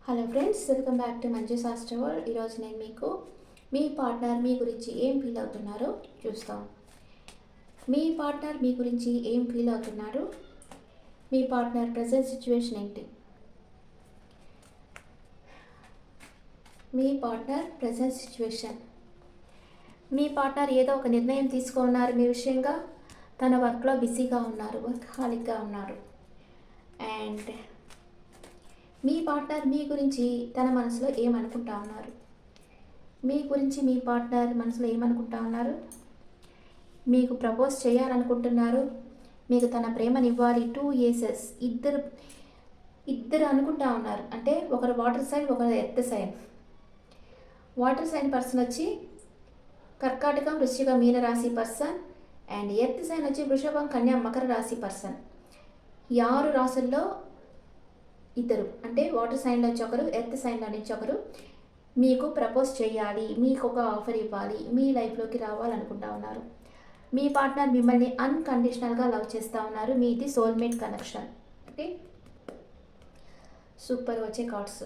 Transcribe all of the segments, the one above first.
Hello friends, welcome back to Manju శాస్త్ర world. ఈరోజు నేను మీకు మీ పార్ట్నర్ మీ గురించి ఏం ఫీల్ అవుతున్నారో చూస్తాం. మీ పార్ట్నర్ మీ గురించి ఏం ఫీల్ అవుతున్నారు? మీ పార్ట్నర్ ప్రజెంట్ సిచ్యువేషన్ ఏంటి? మీ పార్ట్నర్ ప్రజెంట్ సిచ్యువేషన్. మీ పార్ట్నర్ ఏదో ఒక నిర్ణయం తీసుకున్నారు మీ విషయంగా. తన వర్క్లో బిజీగా ఉన్నారు, వర్క్హాలిక్గా ఉన్నారు. అండ్ మీ పార్ట్నర్ మీ గురించి తన మనసులో ఏమనుకుంటా ఉన్నారు? మీ గురించి మీ పార్ట్నర్ మనసులో ఏమనుకుంటా ఉన్నారు? మీకు ప్రపోజ్ చేయాలనుకుంటున్నారు, మీకు తన ప్రేమనివ్వాలి. 2 ఏసెస్, ఇద్దరు అనుకుంటా ఉన్నారు. అంటే ఒకరు వాటర్ సైన్, ఒకరు earth sign. Water sign person వచ్చి కర్కాటకం, వృశ్చిక, మీన రాశి పర్సన్. అండ్ ఎర్త్ సైన్ వచ్చి వృషభం, కన్యా, మకర రాశి పర్సన్. ఈ 6 రాశుల్లో ఇద్దరు, అంటే వాటర్ సైన్లో నుంచి ఒకరు, ఎర్త్ సైన్లో నుంచి ఒకరు మీకు ప్రపోజ్ చేయాలి, మీకు ఒక ఆఫర్ ఇవ్వాలి, మీ లైఫ్లోకి రావాలనుకుంటా ఉన్నారు. మీ పార్ట్నర్ మిమ్మల్ని అన్కండిషనల్గా లవ్ చేస్తూ ఉన్నారు. మీది సోల్మేట్ కనెక్షన్. ఓకే, సూపర్ వచ్చే కార్డ్స్.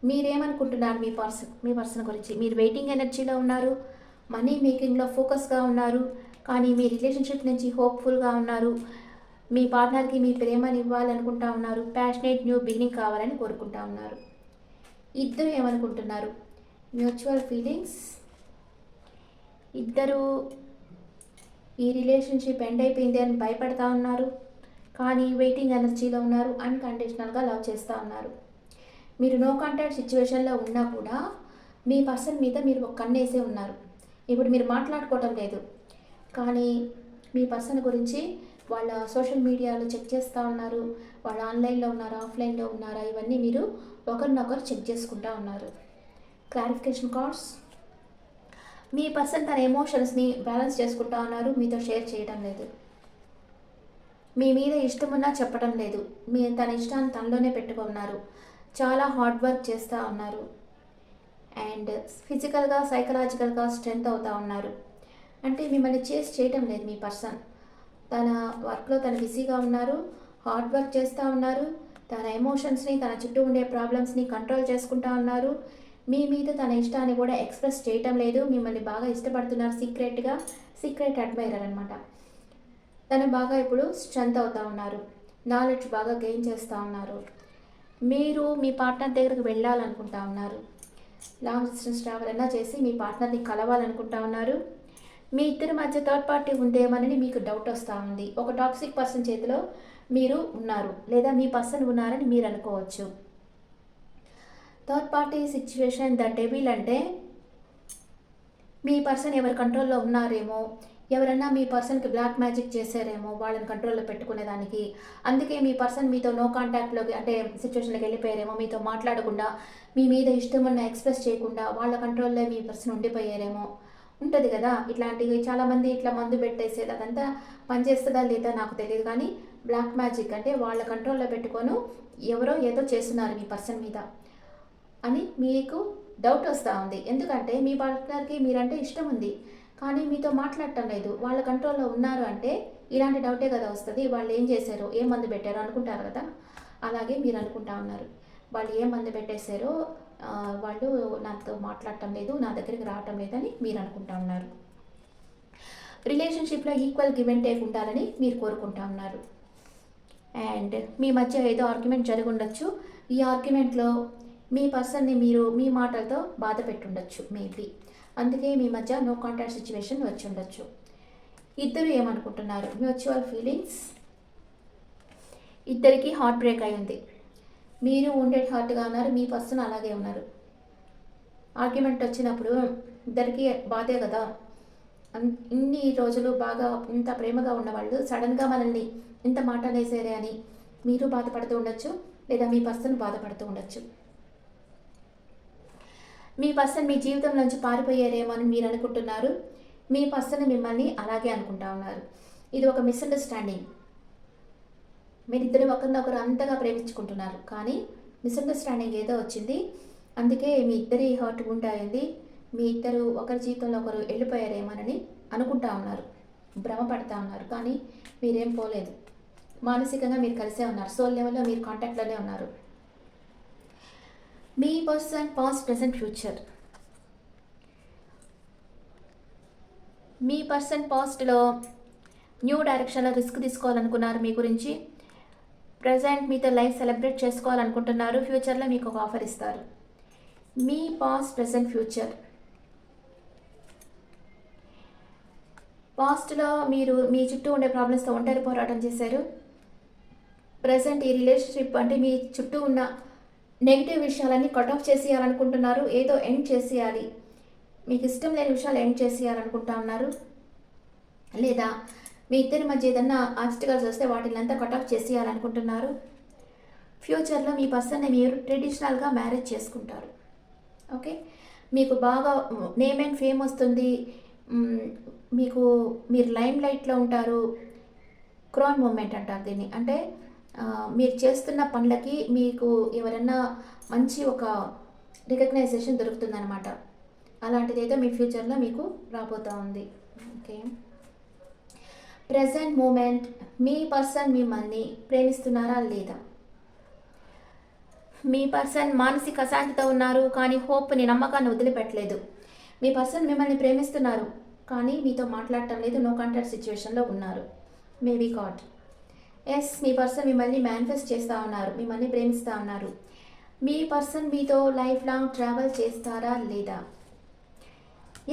మీరేమనుకుంటున్నారు మీ పర్సన్ గురించి? మీరు వెయిటింగ్ ఎనర్జీలో ఉన్నారు, మనీ మేకింగ్లో ఫోకస్గా ఉన్నారు, కానీ మీ రిలేషన్షిప్ నుంచి హోప్ఫుల్గా ఉన్నారు. మీ పార్ట్నర్కి మీ ప్రేమని ఇవ్వాలనుకుంటా ఉన్నారు. ప్యాషనేట్ న్యూ బిగినింగ్ కావాలని కోరుకుంటా ఉన్నారు. ఇద్దరు ఏమనుకుంటున్నారు? Mutual feelings. ఇద్దరు ఈ రిలేషన్షిప్ ఎండ్ అయిపోయింది అని భయపడతా ఉన్నారు, కానీ వెయిటింగ్ ఎనర్జీలో ఉన్నారు. అన్కండిషనల్గా లవ్ చేస్తూ ఉన్నారు. మీరు నో కాంటాక్ట్ సిచ్యువేషన్లో ఉన్నా కూడా మీ పర్సన్ మీద మీరు ఒక కన్నేసే ఉన్నారు. ఇప్పుడు మీరు మాట్లాడుకోవటం లేదు, కానీ మీ పర్సన్ గురించి వాళ్ళ సోషల్ మీడియాలో చెక్ చేస్తూ ఉన్నారు. వాళ్ళు ఆన్లైన్లో ఉన్నారా, ఆఫ్లైన్లో ఉన్నారా, ఇవన్నీ మీరు ఒకరినొకరు చెక్ చేసుకుంటూ ఉన్నారు. Clarification cards. మీ పర్సన్ తన ఎమోషన్స్ని బ్యాలెన్స్ చేసుకుంటా ఉన్నారు, మీతో షేర్ చేయడం లేదు. మీ మీద ఇష్టమున్నా చెప్పడం లేదు. తన ఇష్టాన్ని తనలోనే పెట్టుకున్నారు. చాలా హార్డ్ వర్క్ చేస్తూ ఉన్నారు. అండ్ ఫిజికల్గా, సైకలాజికల్గా స్ట్రెంగ్త్ అవుతూ ఉన్నారు. అంటే మిమ్మల్ని చేసి చేయటం లేదు. మీ పర్సన్ తన వర్క్లో తను బిజీగా ఉన్నారు, హార్డ్ వర్క్ చేస్తూ ఉన్నారు. తన ఎమోషన్స్ని, తన చుట్టూ ఉండే ప్రాబ్లమ్స్ని కంట్రోల్ చేసుకుంటూ ఉన్నారు. మీ మీద తన ఇష్టాన్ని కూడా ఎక్స్ప్రెస్ చేయటం లేదు. మిమ్మల్ని బాగా ఇష్టపడుతున్నారు, సీక్రెట్ అడ్మైరర్ అనమాట. తను బాగా ఇప్పుడు స్ట్రెంగ్త్ అవుతూ ఉన్నారు, నాలెడ్జ్ బాగా గెయిన్ చేస్తూ ఉన్నారు. మీరు మీ పార్ట్నర్ దగ్గరికి వెళ్ళాలనుకుంటా ఉన్నారు. లాంగ్ డిస్టెన్స్ ట్రావెల్ అయినా చేసి మీ పార్ట్నర్ని కలవాలనుకుంటా ఉన్నారు. మీ ఇద్దరి మధ్య థర్డ్ పార్టీ ఉందేమని మీకు డౌట్ వస్తూ ఉంది. ఒక టాక్సిక్ పర్సన్ చేతిలో మీరు ఉన్నారు, లేదా మీ పర్సన్ ఉన్నారని మీరు అనుకోవచ్చు. Third party situation, the devil అంటే మీ పర్సన్ ఎవరి కంట్రోల్లో ఉన్నారేమో, ఎవరన్నా మీ పర్సన్కి బ్లాక్ మ్యాజిక్ చేశారేమో వాళ్ళని కంట్రోల్లో పెట్టుకునేదానికి. అందుకే మీ పర్సన్ మీతో నో కాంటాక్ట్లోకి, అంటే సిచ్యువేషన్లోకి వెళ్ళిపోయారేమో, మీతో మాట్లాడకుండా, మీ మీద ఇష్టమున్న ఎక్స్ప్రెస్ చేయకుండా వాళ్ళ కంట్రోల్లో మీ పర్సన్ ఉండిపోయారేమో. ఉంటుంది కదా ఇట్లాంటివి. చాలామంది ఇట్లా మందు పెట్టేసేది, అదంతా పనిచేస్తుందా లేదా నాకు తెలియదు, కానీ బ్లాక్ మ్యాజిక్ అంటే వాళ్ళ కంట్రోల్లో పెట్టుకొని ఎవరో ఏదో చేస్తున్నారు మీ పర్సన్ మీద అని మీకు డౌట్ వస్తూ ఉంది. ఎందుకంటే మీ పార్ట్నర్కి మీరంటే ఇష్టం ఉంది, కానీ మీతో మాట్లాడటం లేదు. వాళ్ళ కంట్రోల్లో ఉన్నారు అంటే ఇలాంటి డౌటే కదా వస్తుంది. వాళ్ళు ఏం చేశారో, ఏం మందు పెట్టారో అనుకుంటారు కదా. అలాగే మీరు అనుకుంటా ఉన్నారు, వాళ్ళు ఏం మందు పెట్టేశారో, వాళ్ళు నాతో మాట్లాడటం లేదు, నా దగ్గరికి రావటం లేదని మీరు అనుకుంటా ఉన్నారు. రిలేషన్షిప్లో ఈక్వల్ గివ్ అండ్ టేక్ ఉండాలని మీరు కోరుకుంటా ఉన్నారు. అండ్ మీ మధ్య ఏదో ఆర్గ్యుమెంట్ జరిగి ఉండొచ్చు. ఈ ఆర్గ్యుమెంట్లో మీ పర్సన్ని మీరు మీ మాటలతో బాధ పెట్టుండొచ్చు మేబీ. అందుకే మీ మధ్య నో కాంటాక్ట్ సిచ్యువేషన్ వచ్చి ఉండొచ్చు. ఇద్దరు ఏమనుకుంటున్నారు? Mutual feelings. ఇద్దరికి హార్ట్ బ్రేక్ అయింది. మీరు wounded హార్ట్గా ఉన్నారు, మీ పర్సన్ అలాగే ఉన్నారు. ఆర్గ్యుమెంట్ వచ్చినప్పుడు ఇద్దరికి బాధే కదా. ఇన్ని రోజులు బాగా ఇంత ప్రేమగా ఉన్నవాళ్ళు సడన్గా మనల్ని ఇంత మాట అనేసారే అని మీరు బాధపడుతూ ఉండొచ్చు, లేదా మీ పర్సన్ బాధపడుతూ ఉండొచ్చు. మీ పర్సన్ మీ జీవితంలోంచి పారిపోయారేమో అని మీరు అనుకుంటున్నారు. మీ పర్సన్ మిమ్మల్ని అలాగే అనుకుంటా ఉన్నారు. ఇది ఒక మిస్అండర్స్టాండింగ్. మీరిద్దరు ఒకరినొకరు అంతగా ప్రేమించుకుంటున్నారు, కానీ మిస్అండర్స్టాండింగ్ ఏదో వచ్చింది. అందుకే మీ ఇద్దరి హర్ట్ ఉంటాయింది. మీ ఇద్దరు ఒకరి జీవితంలో ఒకరు వెళ్ళిపోయారేమోనని అనుకుంటా ఉన్నారు, భ్రమపడతా ఉన్నారు, కానీ మీరేం పోలేదు. మానసికంగా మీరు కలిసే ఉన్నారు. సోల్ లెవెల్లో మీరు కాంటాక్ట్లోనే ఉన్నారు. మీ పర్సన్ పాస్ట్ ప్రెసెంట్ ఫ్యూచర్. మీ పర్సన్ పాస్ట్లో న్యూ డైరెక్షన్లో రిస్క్ తీసుకోవాలనుకున్నారు మీ గురించి. ప్రజెంట్ మీతో లైఫ్ సెలబ్రేట్ చేసుకోవాలనుకుంటున్నారు. ఫ్యూచర్లో మీకు ఒక ఆఫర్ ఇస్తారు. మీ పాస్ట్ ప్రెసెంట్ ఫ్యూచర్. పాస్ట్లో మీరు మీ చుట్టూ ఉండే ప్రాబ్లమ్స్తో ఒంటరి పోరాటం చేశారు. ప్రజెంట్ ఈ రిలేషన్షిప్ అంటే మీ చుట్టూ ఉన్న నెగిటివ్ విషయాలన్నీ కట్ ఆఫ్ చేసేయాలనుకుంటున్నారు. ఏదో ఎండ్ చేసేయాలి, మీకు ఇష్టం లేని విషయాలు ఎండ్ చేసేయాలనుకుంటా ఉన్నారు. లేదా మీ ఇద్దరి మధ్య ఏదన్నా ఆబ్స్టికల్స్ వస్తే వాటిని అంతా కట్ ఆఫ్ చేసేయాలనుకుంటున్నారు. ఫ్యూచర్లో మీ పర్సన్ని మీరు ట్రెడిషనల్గా మ్యారేజ్ చేసుకుంటారు. ఓకే, మీకు బాగా నేమ్ అండ్ ఫేమ్ వస్తుంది. మీరు లైమ్ లైట్లో ఉంటారు. క్రౌన్ మూమెంట్ అంటారు దీన్ని. అంటే మీరు చేస్తున్న పనులకి మీకు ఎవరన్నా మంచి ఒక రికగ్నైజేషన్ దొరుకుతుందన్నమాట. అలాంటిది ఏదో మీ ఫ్యూచర్లో మీకు రాబోతూ ఉంది. Okay, present moment. మీ పర్సన్ మిమ్మల్ని ప్రేమిస్తున్నారా లేదా? మీ పర్సన్ మానసిక అశాంతితో ఉన్నారు, కానీ హోప్ని నమ్మకాన్ని వదిలిపెట్టలేదు. మీ పర్సన్ మిమ్మల్ని ప్రేమిస్తున్నారు, కానీ మీతో మాట్లాడటం లేదు. నో కాంటాక్ట్ సిచ్యువేషన్లో ఉన్నారు. Maybe God. ఎస్, మీ పర్సన్ మిమ్మల్ని మేనిఫెస్ట్ చేస్తూ ఉన్నారు, మిమ్మల్ని ప్రేమిస్తూ ఉన్నారు. మీ పర్సన్ మీతో లైఫ్ లాంగ్ ట్రావెల్ చేస్తారా లేదా?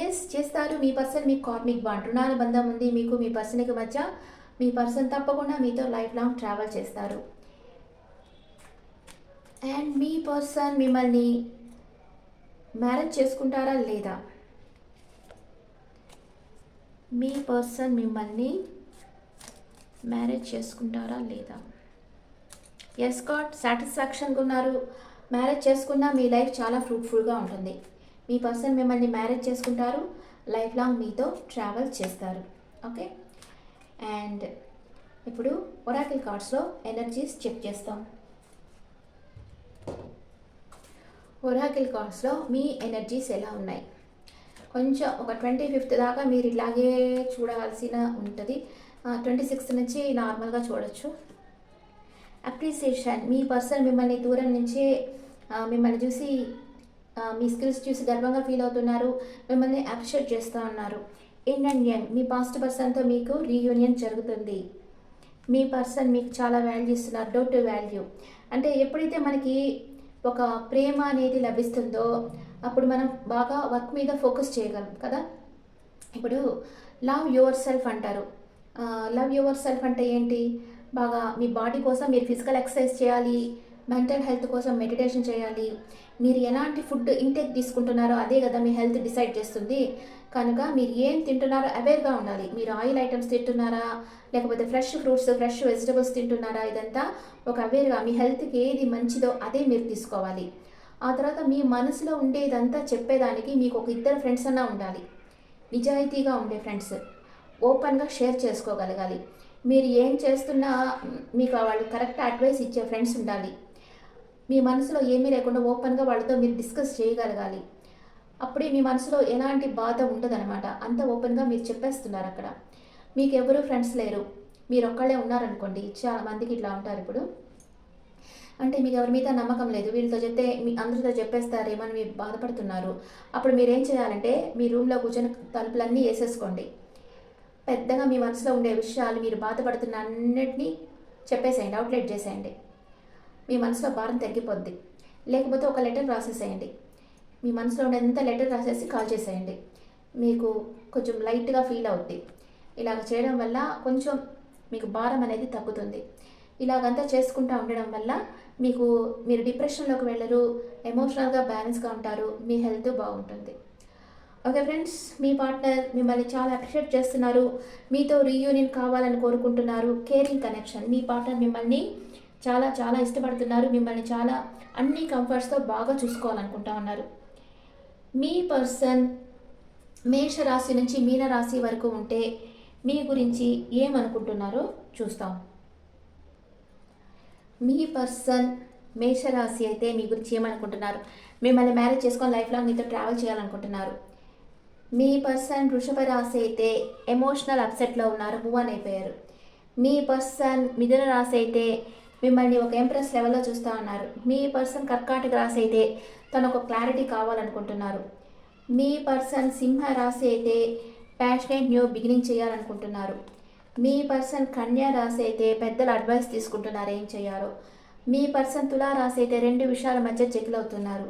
ఎస్, చేస్తారు. మీ పర్సన్ మీకు కార్మిక్ బాండ్, రుణాల బంధం ఉంది మీకు మీ పర్సన్కి మధ్య. మీ పర్సన్ తప్పకుండా మీతో లైఫ్ లాంగ్ ట్రావెల్ చేస్తారు. అండ్ మీ పర్సన్ మిమ్మల్ని మ్యారేజ్ చేసుకుంటారా లేదా? మీ పర్సన్ మిమ్మల్ని మ్యారేజ్ చేసుకుంటారా లేదా? ఎస్ గాడ్, సాటిస్ఫాక్షన్గా ఉన్నారు. మ్యారేజ్ చేసుకున్నా మీ లైఫ్ చాలా ఫ్రూట్ఫుల్గా ఉంటుంది. మీ పర్సన్ మిమ్మల్ని మ్యారేజ్ చేసుకుంటారు, లైఫ్ లాంగ్ మీతో ట్రావెల్ చేస్తారు. ఓకే, అండ్ ఇప్పుడు ఒరాకిల్ కార్డ్స్లో ఎనర్జీస్ చెక్ చేస్తాం. ఒరాకిల్ కార్డ్స్లో మీ ఎనర్జీస్ ఎలా ఉన్నాయి? కొంచెం ఒక 25th దాకా మీరు ఇలాగే చూడాల్సిన ఉంటుంది. 26th నుంచి నార్మల్గా చూడొచ్చు. అప్రిసియేషన్. మీ పర్సన్ మిమ్మల్ని దూరం నుంచి మిమ్మల్ని చూసి మీ స్కిల్స్ చూసి గర్వంగా ఫీల్ అవుతున్నారు. మిమ్మల్ని అప్రిషియేట్ చేస్తూ ఉన్నారు. Yin and yang. మీ పాస్ట్ పర్సన్తో మీకు రీయూనియన్ జరుగుతుంది. మీ పర్సన్ మీకు చాలా వాల్యూ ఇస్తున్నారు. Doubt to value. అంటే ఎప్పుడైతే మనకి ఒక ప్రేమ అనేది లభిస్తుందో అప్పుడు మనం బాగా వర్క్ మీద ఫోకస్ చేయగలం కదా. ఇప్పుడు లవ్ యువర్ సెల్ఫ్ అంటారు. లవ్ యువర్ సెల్ఫ్ అంటే ఏంటి? బాగా మీ బాడీ కోసం మీరు ఫిజికల్ ఎక్సర్సైజ్ చేయాలి, మెంటల్ హెల్త్ కోసం మెడిటేషన్ చేయాలి. మీరు ఎలాంటి ఫుడ్ ఇంటేక్ తీసుకుంటున్నారో అదే కదా మీ హెల్త్ డిసైడ్ చేస్తుంది. కనుక మీరు ఏం తింటున్నారో అవేర్గా ఉండాలి. మీరు ఆయిల్ ఐటమ్స్ తింటున్నారా, లేకపోతే ఫ్రెష్ ఫ్రూట్స్ ఫ్రెష్ వెజిటబుల్స్ తింటున్నారా, ఇదంతా ఒక అవేర్గా మీ హెల్త్కి ఏది మంచిదో అదే మీరు తీసుకోవాలి. ఆ తర్వాత మీ మనసులో ఉండేదంతా చెప్పేదానికి మీకు ఒక ఇద్దరు ఫ్రెండ్స్ అన్నా ఉండాలి. నిజాయితీగా ఉండే ఫ్రెండ్స్, ఓపెన్గా షేర్ చేసుకోగలగాలి. మీరు ఏం చేస్తున్నా మీకు వాళ్ళు కరెక్ట్ అడ్వైస్ ఇచ్చే ఫ్రెండ్స్ ఉండాలి. మీ మనసులో ఏమీ లేకుండా ఓపెన్గా వాళ్ళతో మీరు డిస్కస్ చేయగలగాలి. అప్పుడే మీ మనసులో ఎలాంటి బాధ ఉండదనమాట. అంత ఓపెన్గా మీరు చెప్పేస్తున్నారు. అక్కడ మీకు ఎవరు ఫ్రెండ్స్ లేరు, మీరు ఒక్కళ్ళే ఉన్నారనుకోండి. చాలా మందికి ఇట్లా ఉంటారు. ఇప్పుడు అంటే మీకు ఎవరి మీద నమ్మకం లేదు, వీళ్ళతో చెప్తే మీ అందరితో చెప్పేస్తారేమని మీరు బాధపడుతున్నారు. అప్పుడు మీరు ఏం చేయాలంటే మీ రూమ్లో కూర్చొని తలుపులన్నీ వేసేసుకోండి. పెద్దగా మీ మనసులో ఉండే విషయాలు, మీరు బాధపడుతున్న అన్నిటినీ చెప్పేసేయండి, అవుట్లెట్ చేసేయండి. మీ మనసులో భారం తగ్గిపోద్ది. లేకపోతే ఒక లెటర్ రాసేసేయండి. మీ మనసులో ఉండేంత లెటర్ రాసేసి కాల్ చేసేయండి. మీకు కొంచెం లైట్గా ఫీల్ అవుద్ది. ఇలాగ చేయడం వల్ల కొంచెం మీకు భారం అనేది తగ్గుతుంది. ఇలాగంతా చేసుకుంటూ ఉండడం వల్ల మీరు డిప్రెషన్లోకి వెళ్ళరు, ఎమోషనల్గా బ్యాలెన్స్గా ఉంటారు, మీ హెల్త్ బాగుంటుంది. ఓకే ఫ్రెండ్స్, మీ పార్ట్నర్ మిమ్మల్ని చాలా అప్రిషియేట్ చేస్తున్నారు, మీతో రీయూనియన్ కావాలని కోరుకుంటున్నారు. Caring connection. మీ పార్ట్నర్ మిమ్మల్ని చాలా చాలా ఇష్టపడుతున్నారు, మిమ్మల్ని చాలా అన్ని కంఫర్ట్స్తో బాగా చూసుకోవాలనుకుంటా ఉన్నారు. మీ పర్సన్ మేషరాశి నుంచి మీనరాశి వరకు ఉంటే మీ గురించి ఏమనుకుంటున్నారో చూస్తాం. మీ పర్సన్ మేషరాశి అయితే మీ గురించి ఏమనుకుంటున్నారు? మిమ్మల్ని మ్యారేజ్ చేసుకొని లైఫ్ లాంగ్ మీతో ట్రావెల్ చేయాలనుకుంటున్నారు. మీ పర్సన్ వృషభ రాశి అయితే ఎమోషనల్ అప్సెట్లో ఉన్నారు, మూవ్ ఆన్ అయిపోయారు. మీ పర్సన్ మిథున రాశి అయితే మిమ్మల్ని ఒక ఎంప్రెస్ లెవెల్లో చూస్తూ ఉన్నారు. మీ పర్సన్ కర్కాటక రాశి అయితే తను ఒక క్లారిటీ కావాలనుకుంటున్నారు. మీ పర్సన్ సింహ రాశి అయితే ప్యాషనేట్ న్యూ బిగినింగ్ చేయాలనుకుంటున్నారు. మీ పర్సన్ కన్యా రాశి అయితే పెద్దల అడ్వైస్ తీసుకుంటున్నారు ఏం చేయాలో. మీ పర్సన్ తులా రాశి అయితే రెండు విషయాల మధ్య చెక్లు అవుతున్నారు.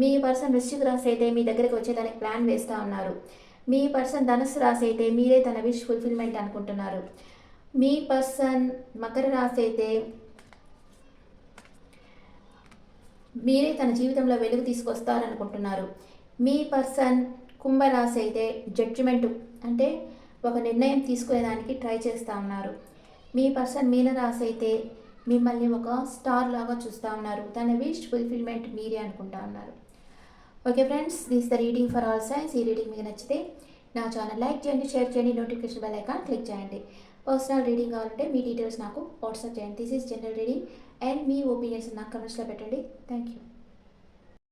మీ పర్సన్ వృశ్చిక రాశి అయితే మీ దగ్గరికి వచ్చేదానికి ప్లాన్ వేస్తూ ఉన్నారు. మీ పర్సన్ ధనుస్సు రాశి అయితే మీరే తన విష్ ఫుల్ఫిల్మెంట్ అనుకుంటున్నారు. మీ పర్సన్ మకర రాశి అయితే మీరే తన జీవితంలో వెలుగు తీసుకొస్తారనుకుంటున్నారు. మీ పర్సన్ కుంభరాశి అయితే జడ్జిమెంట్ అంటే ఒక నిర్ణయం తీసుకునేదానికి ట్రై చేస్తూ ఉన్నారు. మీ పర్సన్ మీనరాశి అయితే మిమ్మల్ని ఒక స్టార్ లాగా చూస్తూ ఉన్నారు. తన విష్ ఫుల్ఫిల్మెంట్ మీరే అనుకుంటా ఉన్నారు. Okay friends, this the reading for all science. ఈ రీడింగ్ మీకు నచ్చితే నా ఛానల్ లైక్ చేయండి, షేర్ చేయండి, నోటిఫికేషన్ బెల్ ఐకాన్ క్లిక్ చేయండి. పర్సనల్ రీడింగ్ కావాలంటే మీ డీటెయిల్స్ నాకు వాట్సాప్ చేయండి. This is general reading and me opinions నాకు కమెంట్స్లో పెట్టండి. Thank you.